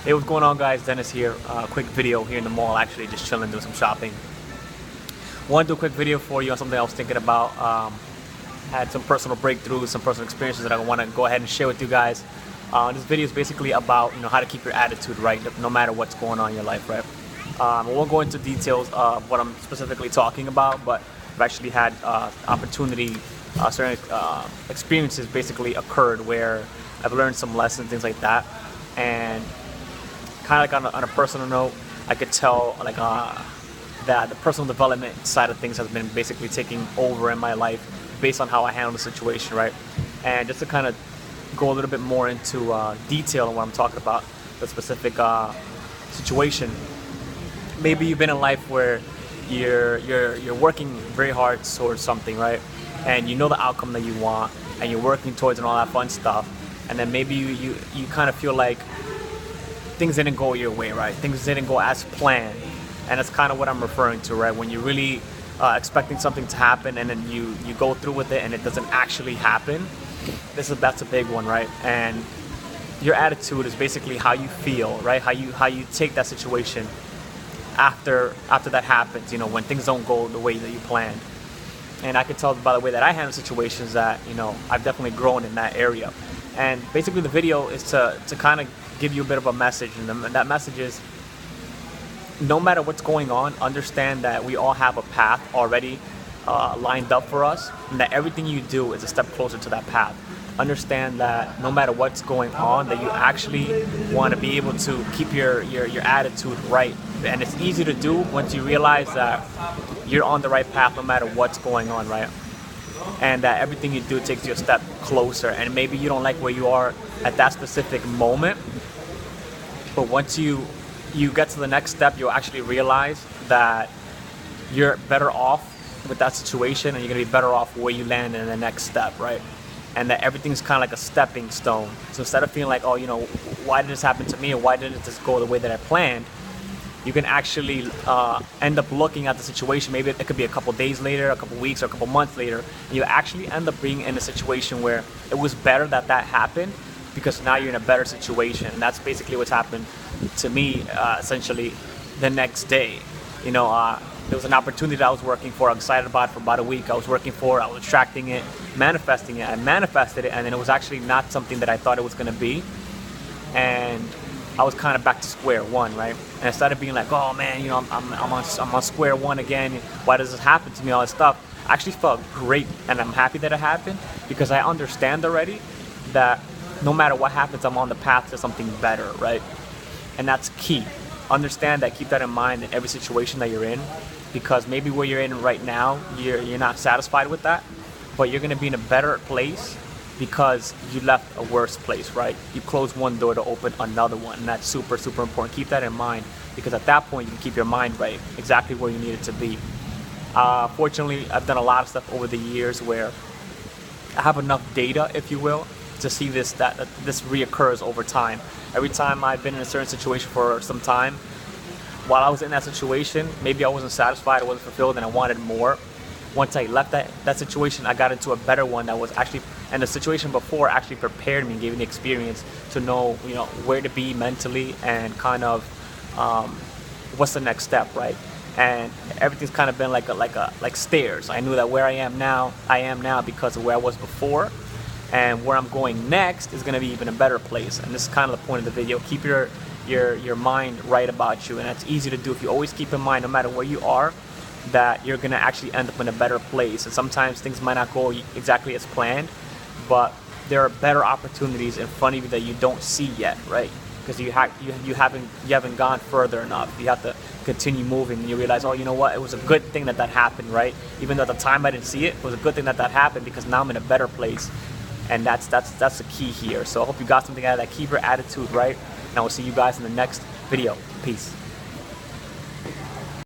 Hey, what's going on, guys? Dennis here. Quick video here in the mall, actually just chilling, doing some shopping. Want to do a quick video for you on something I was thinking about. Had some personal breakthroughs, some personal experiences that I want to go ahead and share with you guys. This video is basically about how to keep your attitude right, no matter what's going on in your life, right? I won't go into details of what I'm specifically talking about, but I've actually had opportunity, certain experiences basically occurred where I've learned some lessons, things like that, and kind of like on a personal note, I could tell like that the personal development side of things has been basically taking over in my life based on how I handle the situation, right? And just to kind of go a little bit more into detail on what I'm talking about, the specific situation. Maybe you've been in life where you're working very hard towards something, right? And you know the outcome that you want, and you're working towards and all that fun stuff. And then maybe you kind of feel like things didn't go your way, right? Things didn't go as planned. And that's kind of what I'm referring to, right? When you're really expecting something to happen and then you go through with it and it doesn't actually happen. That's a big one, right? And your attitude is basically how you feel, right? How you take that situation after that happens, when things don't go the way that you planned. And I can tell by the way that I handle situations that, I've definitely grown in that area. And basically the video is to kind of give you a bit of a message, and that message is, no matter what's going on, understand that we all have a path already lined up for us, and that everything you do is a step closer to that path. Understand that no matter what's going on, that you actually want to be able to keep your attitude right. And it's easy to do once you realize that you're on the right path no matter what's going on, right? And that everything you do takes you a step closer. And maybe you don't like where you are at that specific moment, but once you get to the next step, you'll actually realize that you're better off with that situation, and you're gonna be better off where you land in the next step, right? And that everything's kind of like a stepping stone. So instead of feeling like, oh, why did this happen to me, or why didn't this go the way that I planned, you can actually end up looking at the situation. Maybe it could be a couple days later, a couple weeks, or a couple months later, and you actually end up being in a situation where it was better that happened, because now you're in a better situation. And that's basically what's happened to me, essentially the next day. There was an opportunity that I was working for. I was excited about it for about a week. I was working for it, I was attracting it, manifesting it. I manifested it, and then it was actually not something that I thought it was going to be. And I was kind of back to square one, right? And I started being like, oh man, I'm on square one again. Why does this happen to me? All this stuff. I actually felt great, and I'm happy that it happened, because I understand already that no matter what happens, I'm on the path to something better, right? And that's key. Understand that, keep that in mind in every situation that you're in, because maybe where you're in right now, you're not satisfied with that, but you're gonna be in a better place because you left a worse place, right? You closed one door to open another one, and that's super, super important. Keep that in mind, because at that point, you can keep your mind right, exactly where you need it to be. Fortunately, I've done a lot of stuff over the years where I have enough data, if you will, to see that this reoccurs over time. Every time I've been in a certain situation for some time, while I was in that situation, maybe I wasn't satisfied, I wasn't fulfilled, and I wanted more. Once I left that situation, I got into a better one that was actually, and the situation before actually prepared me and gave me the experience to know, where to be mentally, and kind of what's the next step, right? And everything's kind of been like stairs. I knew that where I am now because of where I was before. And where I'm going next is going to be even a better place. And this is kind of the point of the video. Keep your mind right about you. And that's easy to do if you always keep in mind, no matter where you are, that you're going to actually end up in a better place. And sometimes things might not go exactly as planned, but there are better opportunities in front of you that you don't see yet, right? Because you haven't gone further enough. You have to continue moving, and you realize, oh, you know what? It was a good thing that happened, right? Even though at the time I didn't see it, it was a good thing that happened, because now I'm in a better place. And that's the key here. So I hope you got something out of that. Keep your attitude right, and I will see you guys in the next video. Peace.